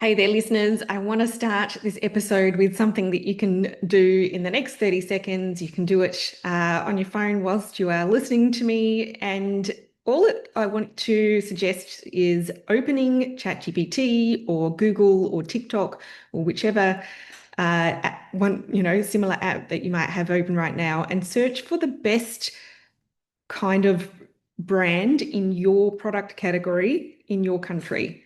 Hey there, listeners. I want to start this episode with something that you can do in the next 30 seconds. You can do it on your phone whilst you are listening to me. And all that I want to suggest is opening ChatGPT or Google or TikTok or whichever similar app that you might have open right now and search for the best kind of brand in your product category in your country.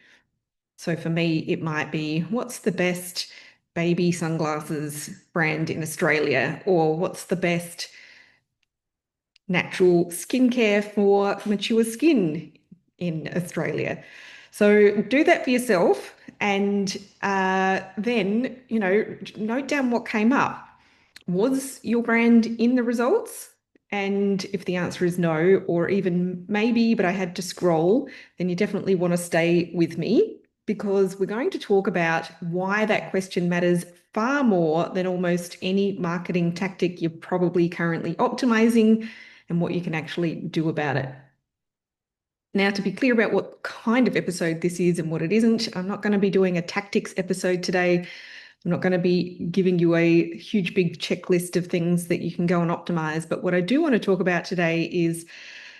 So for me, it might be what's the best baby sunglasses brand in Australia, or what's the best natural skincare for mature skin in Australia. So do that for yourself and then, note down what came up. Was your brand in the results? And if the answer is no, or even maybe, but I had to scroll, then you definitely want to stay with me because we're going to talk about why that question matters far more than almost any marketing tactic you're probably currently optimizing and what you can actually do about it. Now, to be clear about what kind of episode this is and what it isn't, I'm not going to be doing a tactics episode today. I'm not going to be giving you a huge big checklist of things that you can go and optimize. But what I do want to talk about today is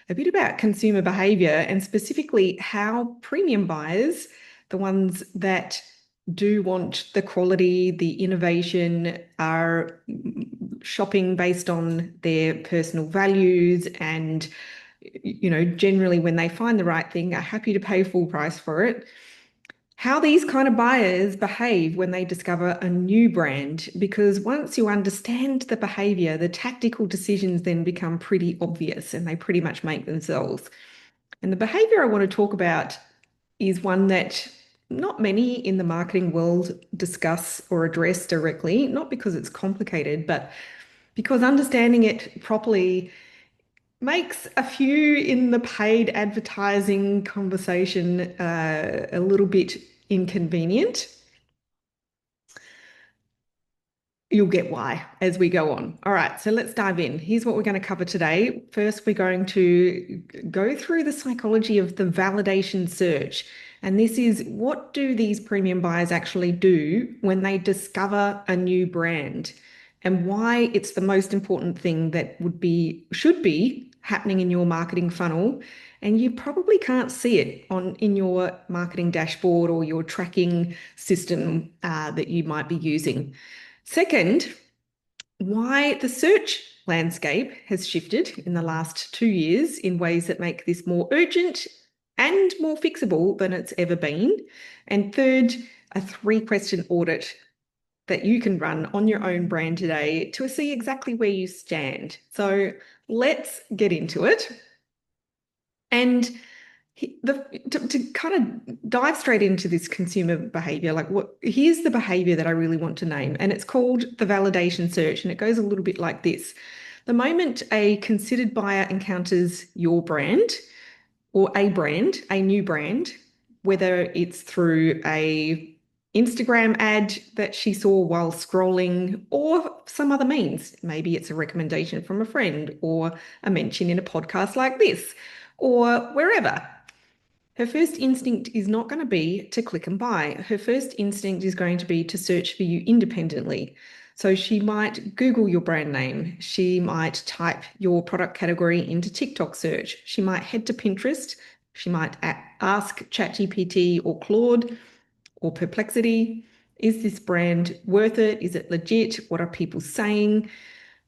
a bit about consumer behavior and specifically how premium buyers, the ones that do want the quality, the innovation, are shopping based on their personal values and generally when they find the right thing are happy to pay full price for it. How these kind of buyers behave when they discover a new brand, because once you understand the behavior, the tactical decisions then become pretty obvious and they pretty much make themselves. And the behavior I want to talk about is one that not many in the marketing world discuss or address directly, not because it's complicated, but because understanding it properly makes a few in the paid advertising conversation a little bit inconvenient. You'll get why as we go on. All right, so let's dive in. Here's what we're going to cover today. First, we're going to go through the psychology of the validation search. And this is what do these premium buyers actually do when they discover a new brand and why it's the most important thing that should be happening in your marketing funnel. And you probably can't see it in your marketing dashboard or your tracking system that you might be using. Second, why the search landscape has shifted in the last 2 years in ways that make this more urgent and more fixable than it's ever been. And third, a 3-question audit that you can run on your own brand today to see exactly where you stand. So let's get into it. And to kind of dive straight into this consumer behavior, here's the behavior that I really want to name, and it's called the validation search, and it goes a little bit like this. The moment a considered buyer encounters your brand or a new brand, whether it's through a Instagram ad that she saw while scrolling or some other means, maybe it's a recommendation from a friend or a mention in a podcast like this or wherever. Her first instinct is not going to be to click and buy. Her first instinct is going to be to search for you independently. So she might Google your brand name. She might type your product category into TikTok search. She might head to Pinterest. She might ask ChatGPT or Claude or Perplexity, is this brand worth it? Is it legit? What are people saying?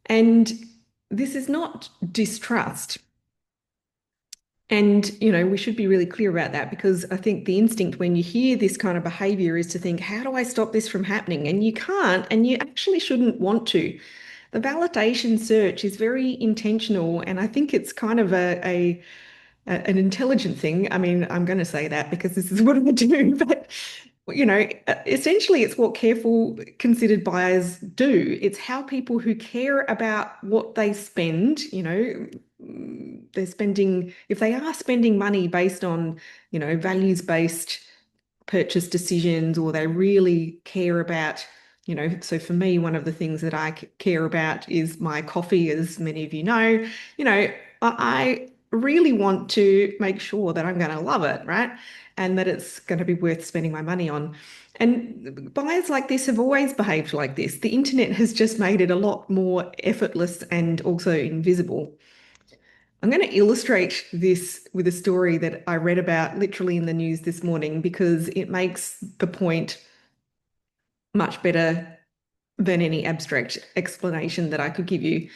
And this is not distrust. And, we should be really clear about that because I think the instinct when you hear this kind of behavior is to think, how do I stop this from happening? And you can't, and you actually shouldn't want to. The validation search is very intentional, and I think it's kind of an intelligent thing. I mean, I'm going to say that because this is what I do, but essentially it's what careful, considered buyers do. It's how people who care about what they spend, if they are spending money based on, values-based purchase decisions, or they really care about, so for me, one of the things that I care about is my coffee, as many of you know. I really want to make sure that I'm going to love it, right? And that it's going to be worth spending my money on. And buyers like this have always behaved like this. The internet has just made it a lot more effortless and also invisible. I'm going to illustrate this with a story that I read about literally in the news this morning because it makes the point much better than any abstract explanation that I could give you.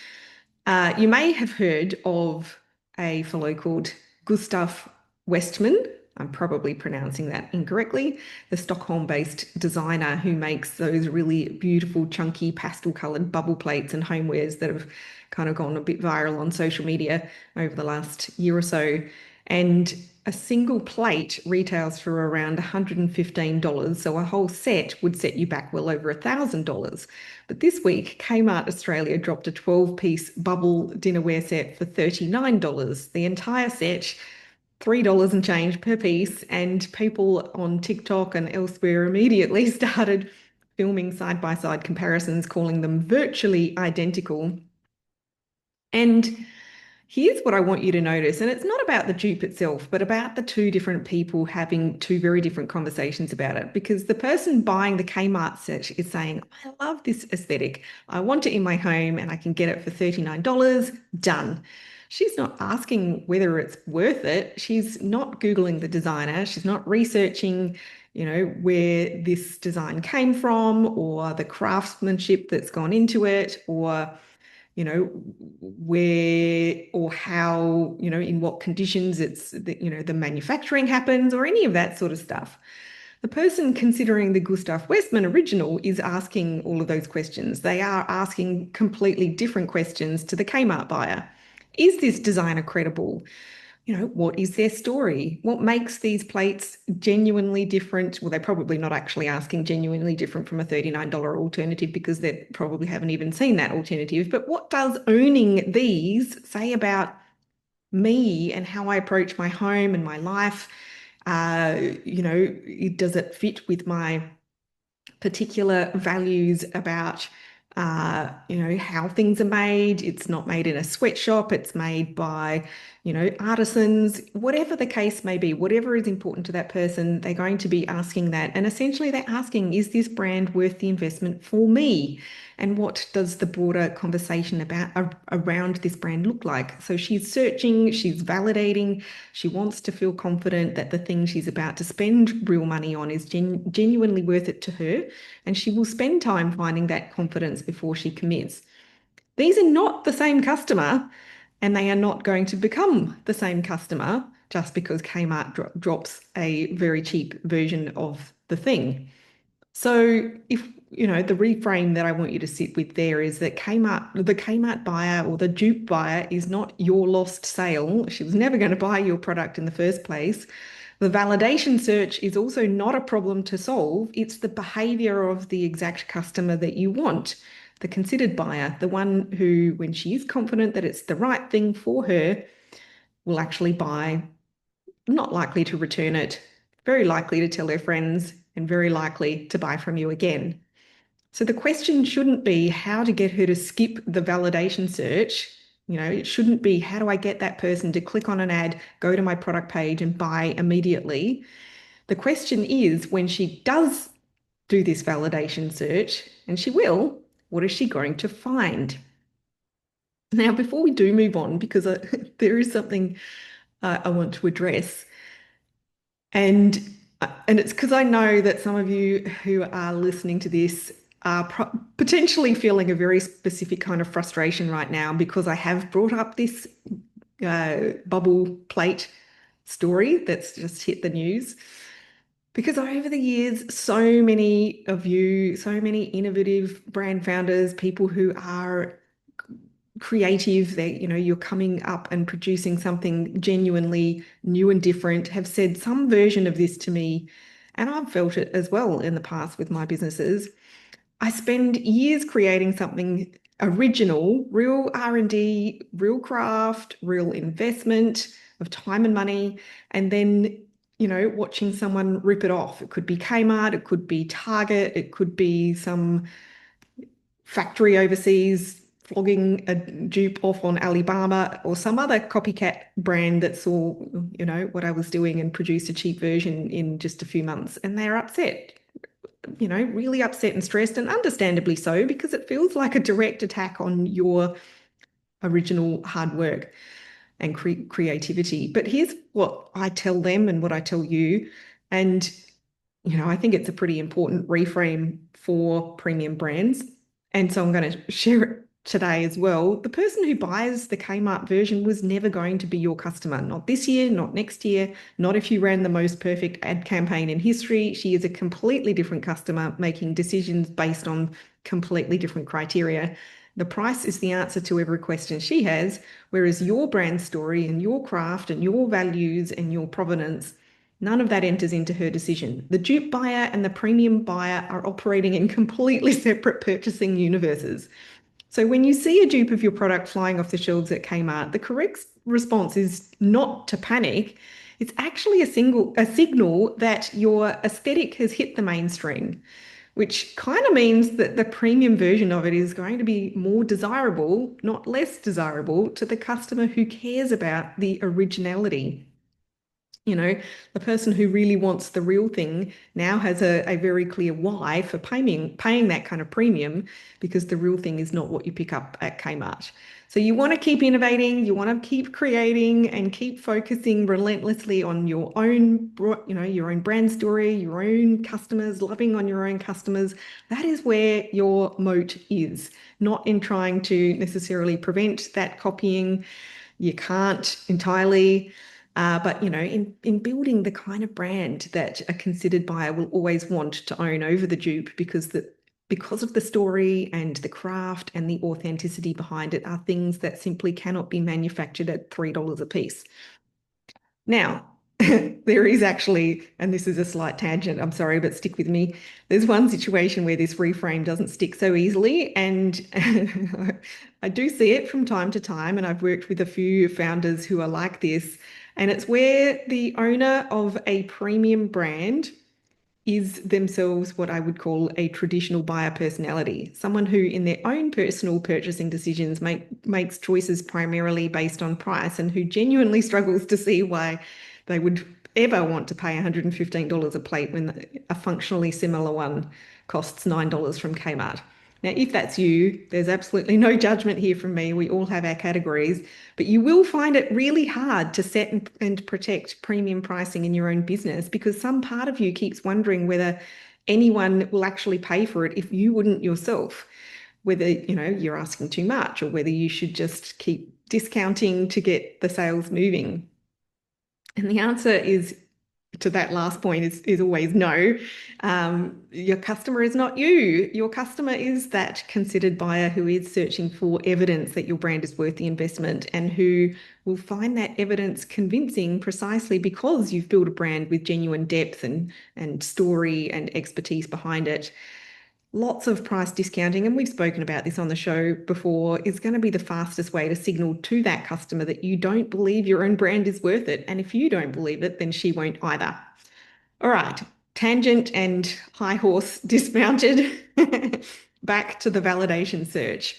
You may have heard of a fellow called Gustav Westman. I'm probably pronouncing that incorrectly. The Stockholm-based designer who makes those really beautiful, chunky, pastel-colored bubble plates and homewares that have kind of gone a bit viral on social media over the last year or so. And a single plate retails for around $115. So a whole set would set you back well over $1,000. But this week, Kmart Australia dropped a 12-piece bubble dinnerware set for $39. The entire set, $3 and change per piece, and people on TikTok and elsewhere immediately started filming side-by-side comparisons, calling them virtually identical. And here's what I want you to notice, and it's not about the dupe itself, but about the two different people having two very different conversations about it. Because the person buying the Kmart set is saying, I love this aesthetic. I want it in my home and I can get it for $39. Done. She's not asking whether it's worth it. She's not Googling the designer. She's not researching, where this design came from or the craftsmanship that's gone into it or where or how, in what conditions the manufacturing happens or any of that sort of stuff. The person considering the Gustav Westman original is asking all of those questions. They are asking completely different questions to the Kmart buyer. Is this designer credible? What is their story? What makes these plates genuinely different? Well, they're probably not actually asking genuinely different from a $39 alternative because they probably haven't even seen that alternative. But what does owning these say about me and how I approach my home and my life? Does it fit with my particular values about how things are made? It's not made in a sweatshop, it's made by, artisans, whatever the case may be, whatever is important to that person, they're going to be asking that. And essentially they're asking, is this brand worth the investment for me? And what does the broader conversation around this brand look like? So she's searching, she's validating, she wants to feel confident that the thing she's about to spend real money on is genuinely worth it to her, and she will spend time finding that confidence before she commits. These are not the same customer, and they are not going to become the same customer just because Kmart drops a very cheap version of the thing. So if the reframe that I want you to sit with there is that the Kmart buyer or the dupe buyer is not your lost sale. She was never going to buy your product in the first place. The validation search is also not a problem to solve. It's the behavior of the exact customer that you want, the considered buyer, the one who, when she is confident that it's the right thing for her, will actually buy, not likely to return it, very likely to tell her friends, and very likely to buy from you again. So the question shouldn't be how to get her to skip the validation search. It shouldn't be how do I get that person to click on an ad, go to my product page and buy immediately. The question is when she does do this validation search, and she will, what is she going to find? Now, before we do move on, because there is something I want to address, and it's because I know that some of you who are listening to this are potentially feeling a very specific kind of frustration right now because I have brought up this bubble plate story that's just hit the news. Because over the years, so many of you, so many innovative brand founders, people who are creative, you're coming up and producing something genuinely new and different, have said some version of this to me, and I've felt it as well in the past with my businesses. I spend years creating something original, real R&D, real craft, real investment of time and money, and then watching someone rip it off. It could be Kmart, it could be Target, it could be some factory overseas flogging a dupe off on Alibaba or some other copycat brand that saw, what I was doing and produced a cheap version in just a few months. And they're upset, really upset and stressed, and understandably so, because it feels like a direct attack on your original hard work and creativity. But here's what I tell them and what I tell you. And I think it's a pretty important reframe for premium brands. And so I'm going to share it today as well. The person who buys the Kmart version was never going to be your customer. Not this year, not next year, not if you ran the most perfect ad campaign in history. She is a completely different customer making decisions based on completely different criteria. The price is the answer to every question she has, whereas your brand story and your craft and your values and your provenance, none of that enters into her decision. The dupe buyer and the premium buyer are operating in completely separate purchasing universes. So when you see a dupe of your product flying off the shelves at Kmart, the correct response is not to panic. It's actually a signal that your aesthetic has hit the mainstream, which kind of means that the premium version of it is going to be more desirable, not less desirable, to the customer who cares about the originality. The person who really wants the real thing now has a very clear why for paying that kind of premium, because the real thing is not what you pick up at Kmart. So you want to keep innovating, you want to keep creating and keep focusing relentlessly on your own, your own brand story, your own customers, loving on your own customers. That is where your moat is, not in trying to necessarily prevent that copying. You can't entirely. But in building the kind of brand that a considered buyer will always want to own over the dupe, because of the story and the craft and the authenticity behind it are things that simply cannot be manufactured at $3 a piece. Now, there is actually, and this is a slight tangent, I'm sorry, but stick with me. There's one situation where this reframe doesn't stick so easily, and I do see it from time to time, and I've worked with a few founders who are like this, and it's where the owner of a premium brand is themselves what I would call a traditional buyer personality, someone who in their own personal purchasing decisions makes choices primarily based on price, and who genuinely struggles to see why they would ever want to pay $115 a plate when a functionally similar one costs $9 from Kmart. Now, if that's you, there's absolutely no judgment here from me. We all have our categories, but you will find it really hard to set and protect premium pricing in your own business, because some part of you keeps wondering whether anyone will actually pay for it if you wouldn't yourself, whether, you're asking too much or whether you should just keep discounting to get the sales moving. And the answer is to that last point is always no. Your customer is not you. Your customer is that considered buyer who is searching for evidence that your brand is worth the investment, and who will find that evidence convincing precisely because you've built a brand with genuine depth and story and expertise behind it. Lots of price discounting, and we've spoken about this on the show before, is going to be the fastest way to signal to that customer that you don't believe your own brand is worth it. And if you don't believe it, then she won't either. All right, tangent and high horse dismounted. Back to the validation search.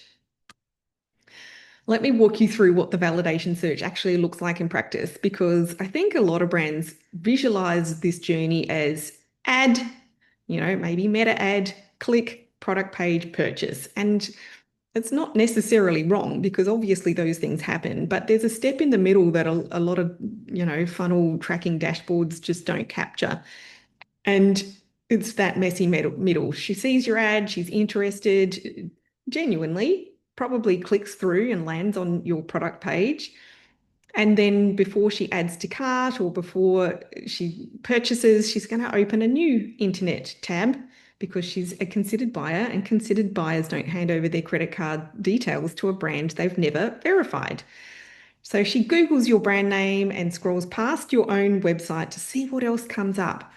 Let me walk you through what the validation search actually looks like in practice, because I think a lot of brands visualize this journey as ad, maybe meta ad, click, product page, purchase. And it's not necessarily wrong, because obviously those things happen, but there's a step in the middle that a lot of, funnel tracking dashboards just don't capture. And it's that messy middle. She sees your ad, she's interested, genuinely, probably clicks through and lands on your product page. And then before she adds to cart or before she purchases, she's going to open a new internet tab, because she's a considered buyer, and considered buyers don't hand over their credit card details to a brand they've never verified. So she Googles your brand name and scrolls past your own website to see what else comes up.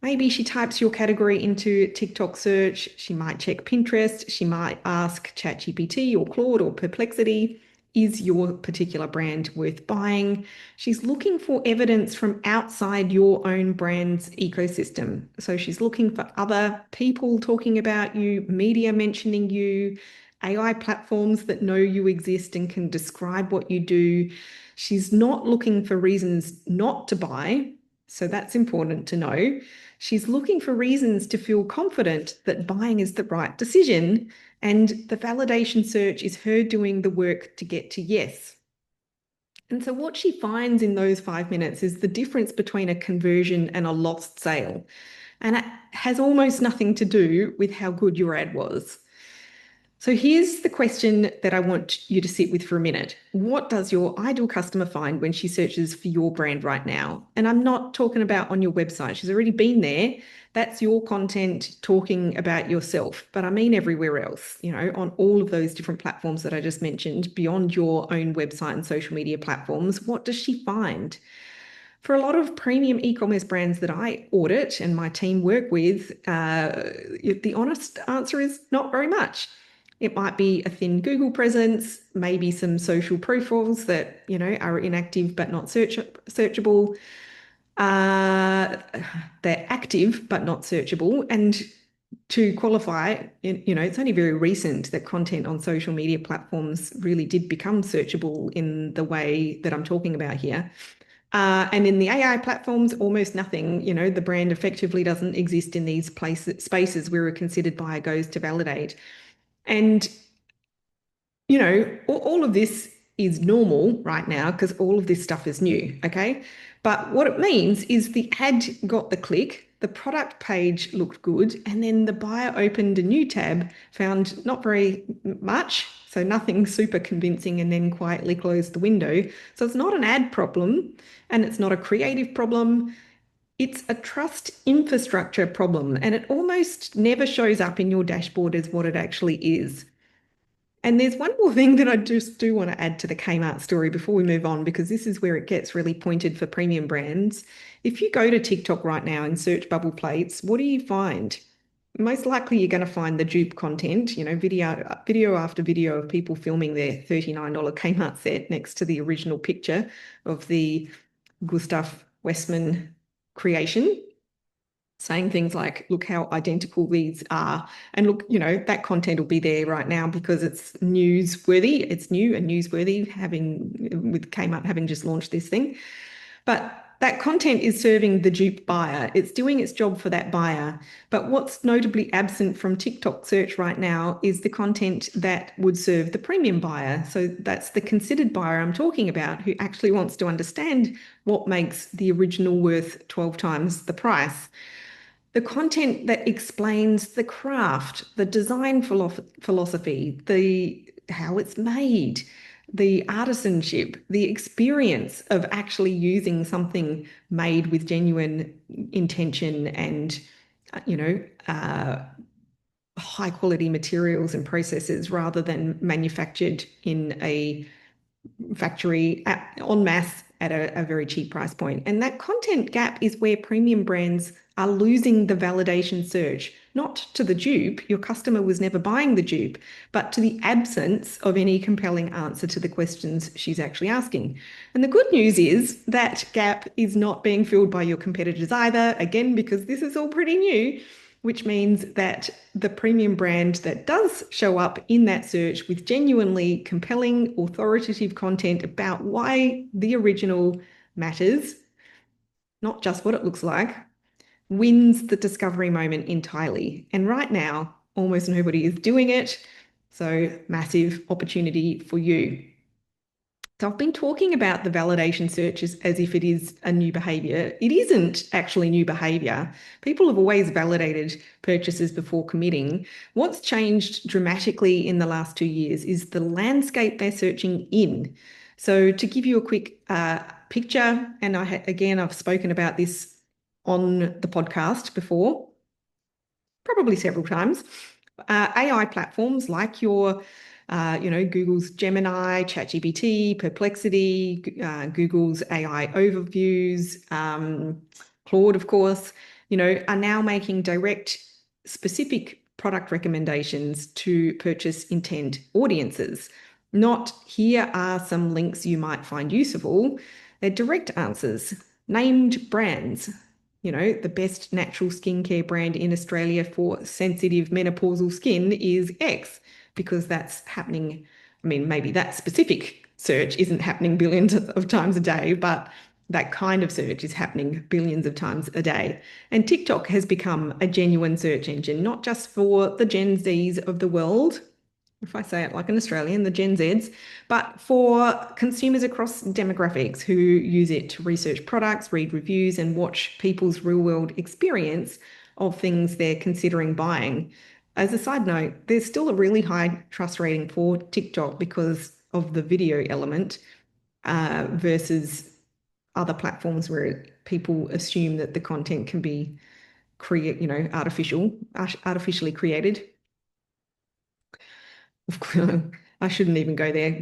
Maybe she types your category into TikTok search. She might check Pinterest. She might ask ChatGPT or Claude or Perplexity, is your particular brand worth buying? She's looking for evidence from outside your own brand's ecosystem. So she's looking for other people talking about you, media mentioning you, AI platforms that know you exist and can describe what you do. She's not looking for reasons not to buy. So that's important to know. She's looking for reasons to feel confident that buying is the right decision. And the validation search is her doing the work to get to yes. And so what she finds in those 5 minutes is the difference between a conversion and a lost sale. And it has almost nothing to do with how good your ad was. So here's the question that I want you to sit with for a minute. What does your ideal customer find when she searches for your brand right now? And I'm not talking about on your website. She's already been there. That's your content talking about yourself. But I mean everywhere else, on all of those different platforms that I just mentioned, beyond your own website and social media platforms. What does she find? For a lot of premium e-commerce brands that I audit and my team work with, the honest answer is not very much. It might be a thin Google presence, maybe some social profiles that, are inactive but not searchable. They're active but not searchable. And to qualify, it's only very recent that content on social media platforms really did become searchable in the way that I'm talking about here. And in the AI platforms, almost nothing. The brand effectively doesn't exist in these spaces where a considered buyer goes to validate. And all of this is normal right now because all of this stuff is new, okay? But what it means is the ad got the click, the product page looked good, and then the buyer opened a new tab, found not very much, so nothing super convincing, and then quietly closed the window. So it's not an ad problem, and it's not a creative problem. It's a trust infrastructure problem, and it almost never shows up in your dashboard as what it actually is. And there's one more thing that I just do want to add to the Kmart story before we move on, because this is where it gets really pointed for premium brands. If you go to TikTok right now and search bubble plates, what do you find? Most likely you're going to find the dupe content, video after video of people filming their $39 Kmart set next to the original picture of the Gustav Westman creation, saying things like, look how identical these are. And look, that content will be there right now because it's newsworthy. It's new and newsworthy, with Kmart having just launched this thing. But that content is serving the dupe buyer. It's doing its job for that buyer. But what's notably absent from TikTok search right now is the content that would serve the premium buyer. So that's the considered buyer I'm talking about, who actually wants to understand what makes the original worth 12 times the price. The content that explains the craft, the design philosophy, how it's made, the artisanship, the experience of actually using something made with genuine intention and, high quality materials and processes rather than manufactured in a factory en masse at a very cheap price point. And that content gap is where premium brands are losing the validation search, not to the dupe. Your customer was never buying the dupe, but to the absence of any compelling answer to the questions she's actually asking. And the good news is that gap is not being filled by your competitors either, again, because this is all pretty new, which means that the premium brand that does show up in that search with genuinely compelling, authoritative content about why the original matters, not just what it looks like, wins the discovery moment entirely. And right now, almost nobody is doing it. So, massive opportunity for you. So I've been talking about the validation search as if it is a new behavior. It isn't actually new behavior. People have always validated purchases before committing. What's changed dramatically in the last 2 years is the landscape they're searching in. So to give you a quick picture, and I've spoken about this on the podcast before, probably several times. AI platforms like Google's Gemini, ChatGPT, Perplexity, Google's AI overviews, Claude, of course, are now making direct, specific product recommendations to purchase intent audiences. Not here are some links you might find useful. They're direct answers, named brands. The best natural skincare brand in Australia for sensitive menopausal skin is X. because that's happening. I mean, maybe that specific search isn't happening billions of times a day, but that kind of search is happening billions of times a day. And TikTok has become a genuine search engine, not just for the Gen Zs of the world, if I say it like an Australian, the Gen Zs, but for consumers across demographics who use it to research products, read reviews, and watch people's real world experience of things they're considering buying. As a side note, there's still a really high trust rating for TikTok because of the video element versus other platforms where people assume that the content can be artificially created. I shouldn't even go there.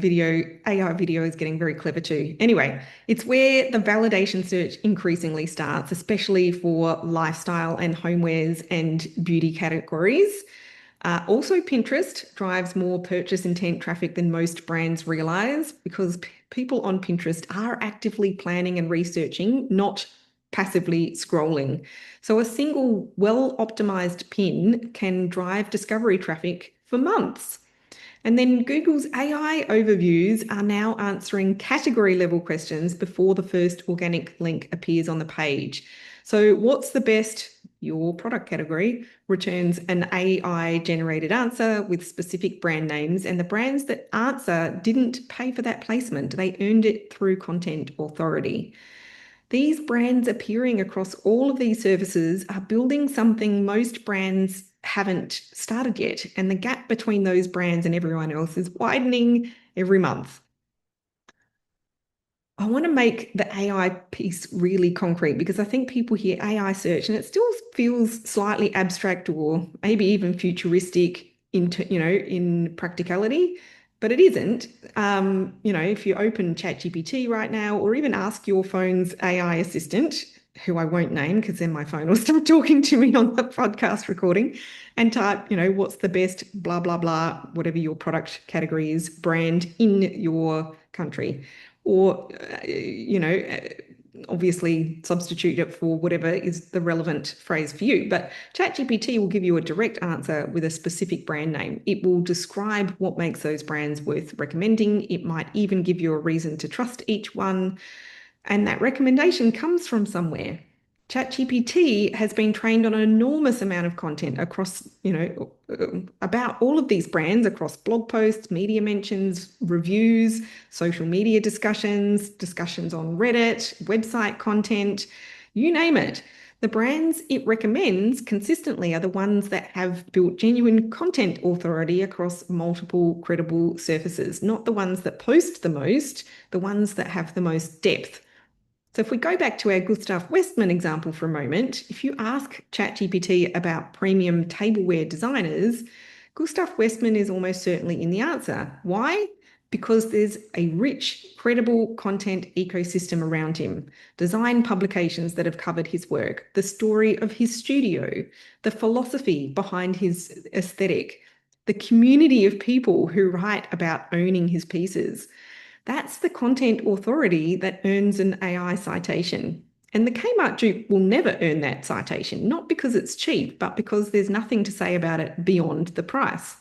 AI video is getting very clever too. Anyway, it's where the validation search increasingly starts, especially for lifestyle and homewares and beauty categories. Also, Pinterest drives more purchase intent traffic than most brands realize because people on Pinterest are actively planning and researching, not passively scrolling. So, a single well optimized pin can drive discovery traffic for months. And then Google's AI overviews are now answering category level questions before the first organic link appears on the page. So, what's the best? Your product category returns an AI generated answer with specific brand names, and the brands that answer didn't pay for that placement. They earned it through content authority. These brands appearing across all of these services are building something most brands haven't started yet. And the gap between those brands and everyone else is widening every month. I want to make the AI piece really concrete because I think people hear AI search and it still feels slightly abstract or maybe even futuristic in practicality, but it isn't. If you open ChatGPT right now or even ask your phone's AI assistant, who I won't name because then my phone will start talking to me on the podcast recording, and type, what's the best blah, blah, blah, whatever your product category is, brand in your country or obviously substitute it for whatever is the relevant phrase for you. But ChatGPT will give you a direct answer with a specific brand name. It will describe what makes those brands worth recommending. It might even give you a reason to trust each one. And that recommendation comes from somewhere. ChatGPT has been trained on an enormous amount of content across, about all of these brands across blog posts, media mentions, reviews, social media discussions, discussions on Reddit, website content, you name it. The brands it recommends consistently are the ones that have built genuine content authority across multiple credible surfaces, not the ones that post the most, the ones that have the most depth. So if we go back to our Gustav Westman example for a moment, if you ask ChatGPT about premium tableware designers, Gustav Westman is almost certainly in the answer. Why? Because there's a rich, credible content ecosystem around him, design publications that have covered his work, the story of his studio, the philosophy behind his aesthetic, the community of people who write about owning his pieces. That's the content authority that earns an AI citation. And the Kmart dupe will never earn that citation, not because it's cheap, but because there's nothing to say about it beyond the price.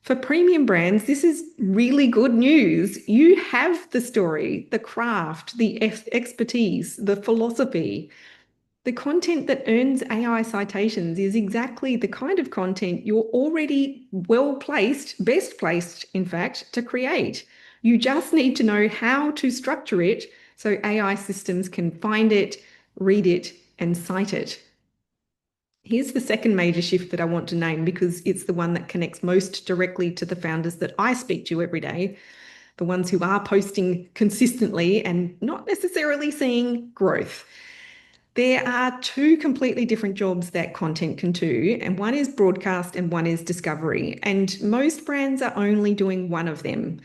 For premium brands, this is really good news. You have the story, the craft, the expertise, the philosophy. The content that earns AI citations is exactly the kind of content you're already well placed, best placed, in fact, to create. You just need to know how to structure it so AI systems can find it, read it, and cite it. Here's the second major shift that I want to name because it's the one that connects most directly to the founders that I speak to every day, the ones who are posting consistently and not necessarily seeing growth. There are two completely different jobs that content can do, and one is broadcast and one is discovery. And most brands are only doing one of them.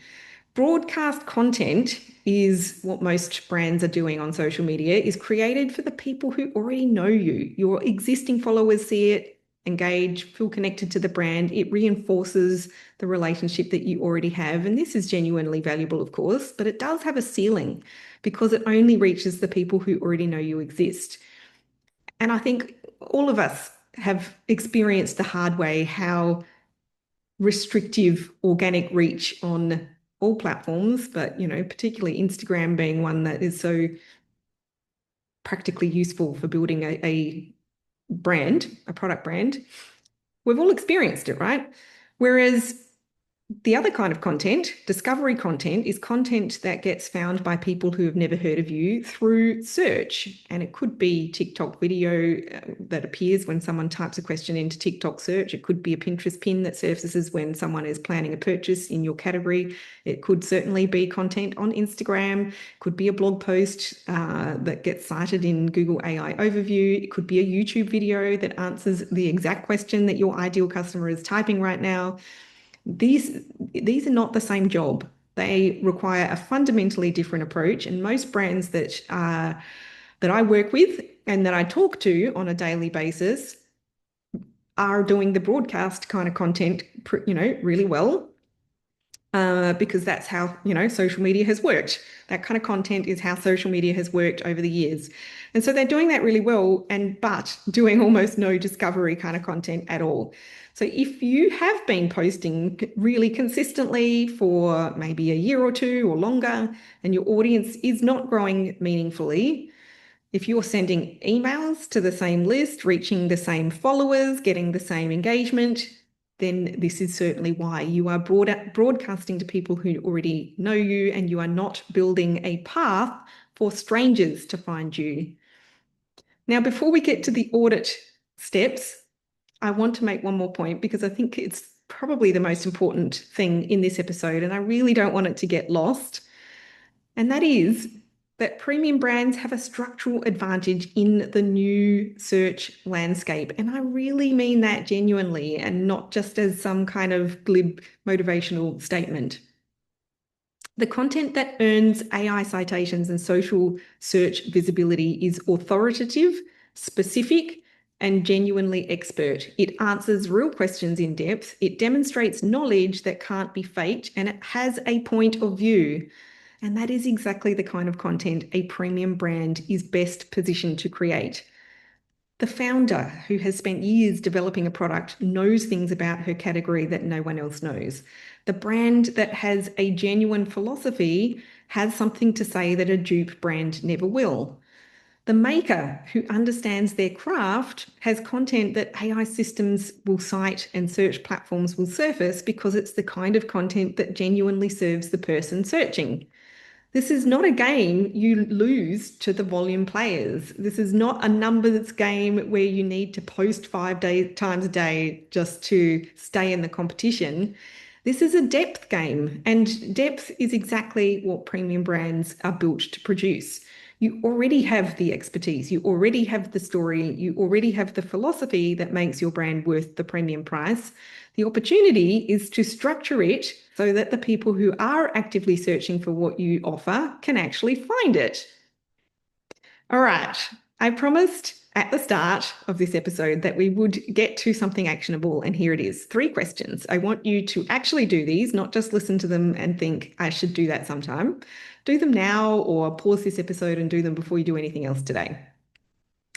Broadcast content is what most brands are doing on social media, is created for the people who already know you. Your existing followers see it, engage, feel connected to the brand. It reinforces the relationship that you already have. And this is genuinely valuable, of course, but it does have a ceiling because it only reaches the people who already know you exist. And I think all of us have experienced the hard way how restrictive organic reach on all platforms, but particularly Instagram being one that is so practically useful for building a brand, a product brand. We've all experienced it, right? Whereas the other kind of content, discovery content, is content that gets found by people who have never heard of you through search. And it could be TikTok video that appears when someone types a question into TikTok search. It could be a Pinterest pin that surfaces when someone is planning a purchase in your category. It could certainly be content on Instagram. It could be a blog post that gets cited in Google AI Overview. It could be a YouTube video that answers the exact question that your ideal customer is typing right now. These are not the same job. They require a fundamentally different approach, and most brands that I work with and that I talk to on a daily basis are doing the broadcast kind of content, really well. Because that's how, social media has worked. That kind of content is how social media has worked over the years. And so they're doing that really well, but doing almost no discovery kind of content at all. So if you have been posting really consistently for maybe a year or two or longer, and your audience is not growing meaningfully, if you're sending emails to the same list, reaching the same followers, getting the same engagement, then this is certainly why you are broadcasting to people who already know you, and you are not building a path for strangers to find you. Now, before we get to the audit steps, I want to make one more point because I think it's probably the most important thing in this episode, and I really don't want it to get lost. And that is that premium brands have a structural advantage in the new search landscape. And I really mean that genuinely and not just as some kind of glib motivational statement. The content that earns AI citations and social search visibility is authoritative, specific, and genuinely expert. It answers real questions in depth. It demonstrates knowledge that can't be faked, and it has a point of view. And that is exactly the kind of content a premium brand is best positioned to create. The founder, who has spent years developing a product, knows things about her category that no one else knows. The brand that has a genuine philosophy has something to say that a dupe brand never will. The maker, who understands their craft, has content that AI systems will cite and search platforms will surface because it's the kind of content that genuinely serves the person searching. This is not a game you lose to the volume players. This is not a numbers game where you need to post 5 times a day just to stay in the competition. This is a depth game, and depth is exactly what premium brands are built to produce. You already have the expertise, you already have the story, you already have the philosophy that makes your brand worth the premium price. The opportunity is to structure it so that the people who are actively searching for what you offer can actually find it. All right, I promised at the start of this episode that we would get to something actionable, and here it is. 3 questions. I want you to actually do these, not just listen to them and think, I should do that sometime. Do them now or pause this episode and do them before you do anything else today.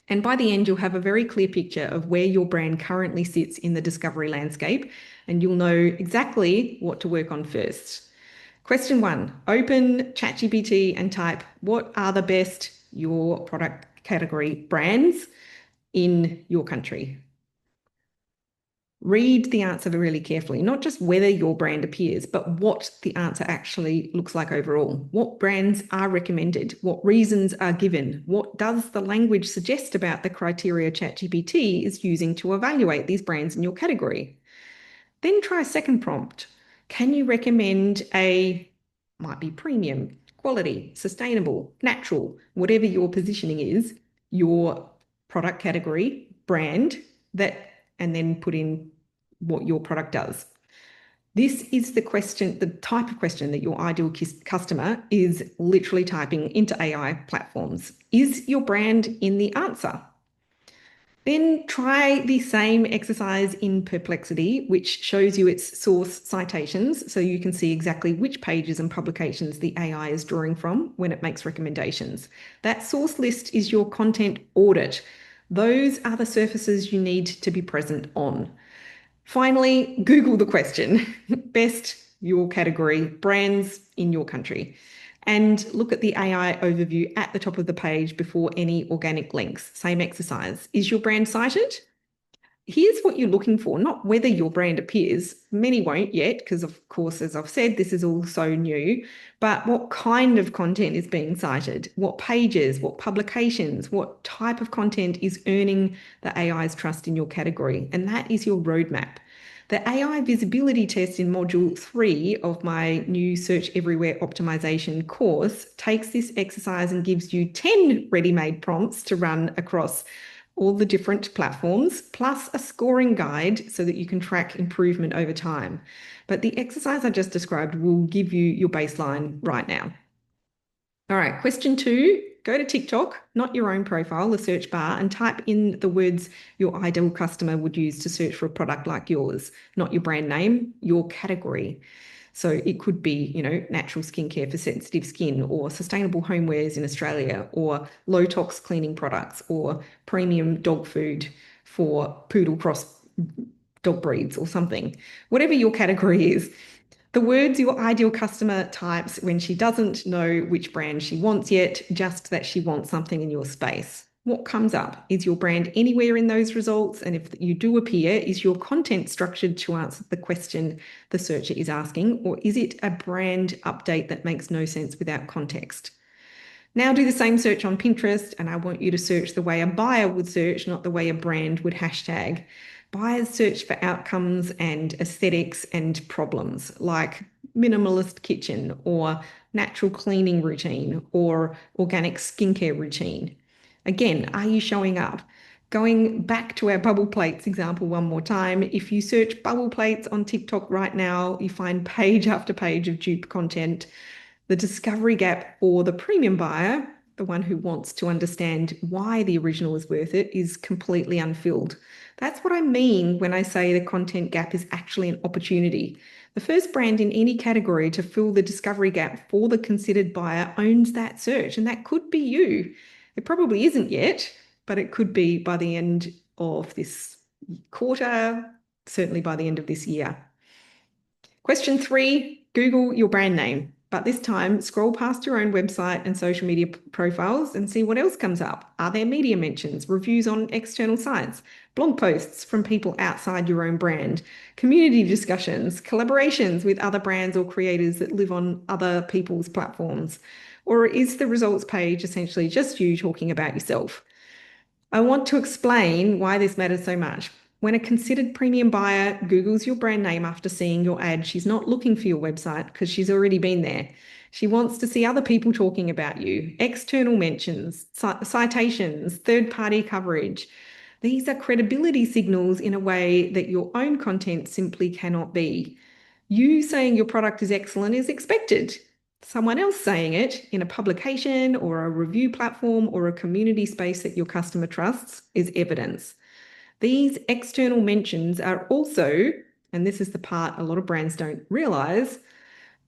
And by the end, you'll have a very clear picture of where your brand currently sits in the discovery landscape, and you'll know exactly what to work on first. Question 1, open ChatGPT and type, what are the best your product category brands in your country? Read the answer really carefully, not just whether your brand appears, but what the answer actually looks like overall. What brands are recommended? What reasons are given? What does the language suggest about the criteria ChatGPT is using to evaluate these brands in your category? Then try a second prompt. Can you recommend might be premium, quality, sustainable, natural, whatever your positioning is, your product category, brand, and then put in what your product does. This is the type of question that your ideal customer is literally typing into AI platforms. Is your brand in the answer? Then try the same exercise in Perplexity, which shows you its source citations, so you can see exactly which pages and publications the AI is drawing from when it makes recommendations. That source list is your content audit. Those are the surfaces you need to be present on. Finally, Google the question, best your category, brands in your country, and look at the AI overview at the top of the page before any organic links. Same exercise. Is your brand cited? Here's what you're looking for, not whether your brand appears. Many won't yet, because of course, as I've said, this is all so new, but what kind of content is being cited? What pages, what publications, what type of content is earning the AI's trust in your category? And that is your roadmap. The AI visibility test in module 3 of my new Search Everywhere optimization course takes this exercise and gives you 10 ready-made prompts to run across all the different platforms, plus a scoring guide so that you can track improvement over time. But the exercise I just described will give you your baseline right now. All right, question 2, go to TikTok, not your own profile, the search bar, and type in the words your ideal customer would use to search for a product like yours, not your brand name, your category. So it could be, natural skincare for sensitive skin, or sustainable homewares in Australia, or low tox cleaning products, or premium dog food for poodle cross dog breeds or something. Whatever your category is, the words your ideal customer types when she doesn't know which brand she wants yet, just that she wants something in your space. What comes up? Is your brand anywhere in those results? And if you do appear, is your content structured to answer the question the searcher is asking, or is it a brand update that makes no sense without context? Now do the same search on Pinterest, and I want you to search the way a buyer would search, not the way a brand would hashtag. Buyers search for outcomes and aesthetics and problems like minimalist kitchen or natural cleaning routine or organic skincare routine. Again, are you showing up? Going back to our bubble plates example one more time, if you search bubble plates on TikTok right now, you find page after page of dupe content. The discovery gap for the premium buyer, the one who wants to understand why the original is worth it, is completely unfilled. That's what I mean when I say the content gap is actually an opportunity. The first brand in any category to fill the discovery gap for the considered buyer owns that search, and that could be you. It probably isn't yet, but it could be by the end of this quarter, certainly by the end of this year. Question 3, Google your brand name. But this time, scroll past your own website and social media profiles and see what else comes up. Are there media mentions, reviews on external sites, blog posts from people outside your own brand, community discussions, collaborations with other brands or creators that live on other people's platforms? Or is the results page essentially just you talking about yourself? I want to explain why this matters so much. When a considered premium buyer Googles your brand name after seeing your ad, she's not looking for your website because she's already been there. She wants to see other people talking about you, external mentions, citations, third-party coverage. These are credibility signals in a way that your own content simply cannot be. You saying your product is excellent is expected. Someone else saying it in a publication or a review platform or a community space that your customer trusts is evidence. These external mentions are also, and this is the part a lot of brands don't realize,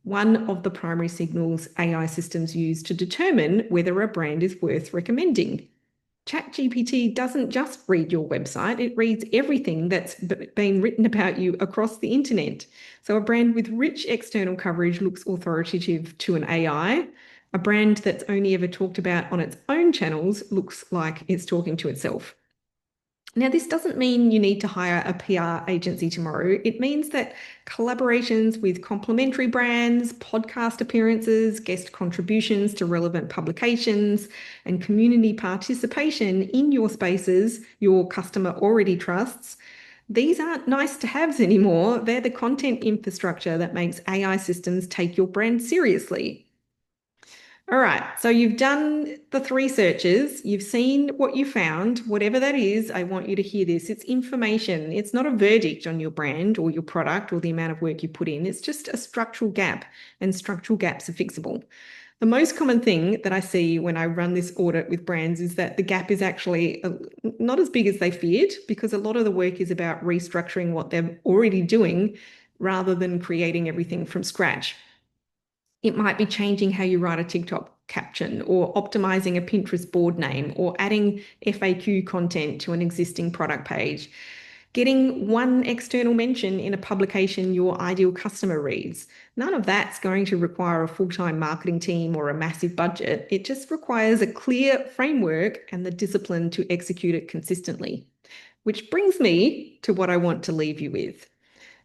one of the primary signals AI systems use to determine whether a brand is worth recommending. ChatGPT doesn't just read your website, it reads everything that's been written about you across the internet. So a brand with rich external coverage looks authoritative to an AI. A brand that's only ever talked about on its own channels looks like it's talking to itself. Now, this doesn't mean you need to hire a PR agency tomorrow. It means that collaborations with complementary brands, podcast appearances, guest contributions to relevant publications, and community participation in your spaces your customer already trusts, these aren't nice to haves anymore. They're the content infrastructure that makes AI systems take your brand seriously. All right, so you've done the 3 searches, you've seen what you found, whatever that is, I want you to hear this. It's information. It's not a verdict on your brand or your product or the amount of work you put in. It's just a structural gap, and structural gaps are fixable. The most common thing that I see when I run this audit with brands is that the gap is actually not as big as they feared, because a lot of the work is about restructuring what they're already doing rather than creating everything from scratch. It might be changing how you write a TikTok caption, or optimizing a Pinterest board name, or adding FAQ content to an existing product page. getting one external mention in a publication your ideal customer reads. None of that's going to require a full-time marketing team or a massive budget. It just requires a clear framework and the discipline to execute it consistently. Which brings me to what I want to leave you with.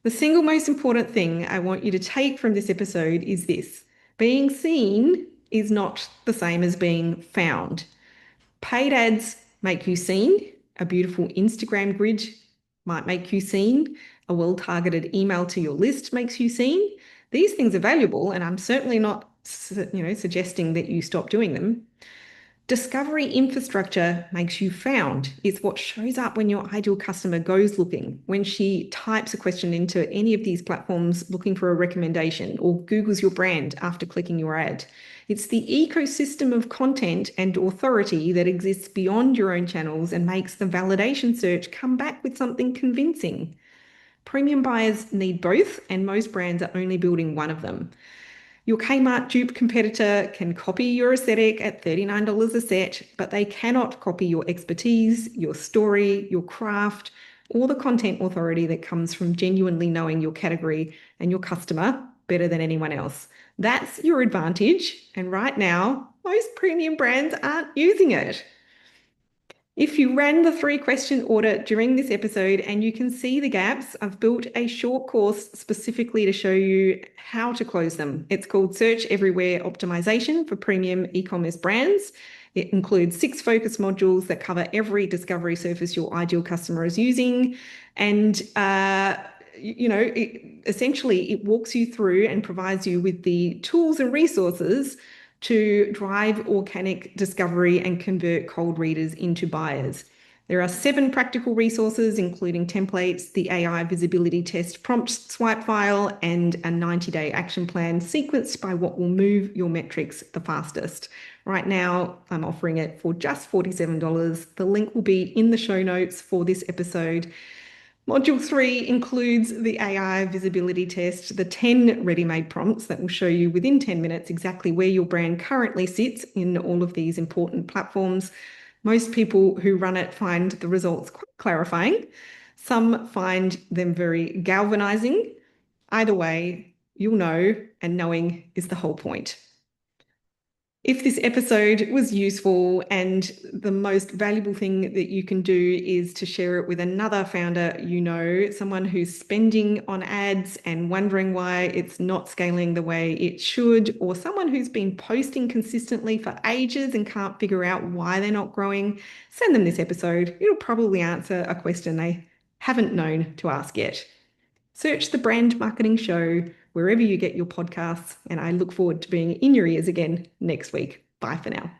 The single most important thing I want you to take from this episode is this: being seen is not the same as being found. Paid ads make you seen. A beautiful Instagram grid might make you seen. A well-targeted email to your list makes you seen. These things are valuable, and I'm certainly not, suggesting that you stop doing them. Discovery infrastructure makes you found. It's what shows up when your ideal customer goes looking, when she types a question into any of these platforms looking for a recommendation or Googles your brand after clicking your ad. It's the ecosystem of content and authority that exists beyond your own channels and makes the validation search come back with something convincing. Premium buyers need both, and most brands are only building one of them. Your Kmart dupe competitor can copy your aesthetic at $39 a set, but they cannot copy your expertise, your story, your craft, or the content authority that comes from genuinely knowing your category and your customer better than anyone else. That's your advantage, and right now, most premium brands aren't using it. If you ran the 3-question audit during this episode and you can see the gaps, I've built a short course specifically to show you how to close them. It's called Search Everywhere Optimization for Premium E-commerce Brands. It includes 6 focus modules that cover every discovery surface your ideal customer is using. And essentially it walks you through and provides you with the tools and resources to drive organic discovery and convert cold readers into buyers. There are 7 practical resources, including templates, the AI visibility test prompt swipe file, and a 90-day action plan sequenced by what will move your metrics the fastest. Right now, I'm offering it for just $47. The link will be in the show notes for this episode. Module 3 includes the AI visibility test, the 10 ready-made prompts that will show you within 10 minutes exactly where your brand currently sits in all of these important platforms. Most people who run it find the results quite clarifying. Some find them very galvanizing. Either way, you'll know, and knowing is the whole point. If this episode was useful, and the most valuable thing that you can do is to share it with another founder someone who's spending on ads and wondering why it's not scaling the way it should, or someone who's been posting consistently for ages and can't figure out why they're not growing, send them this episode. It'll probably answer a question they haven't known to ask yet. Search the Brand Marketing Show wherever you get your podcasts, and I look forward to being in your ears again next week. Bye for now.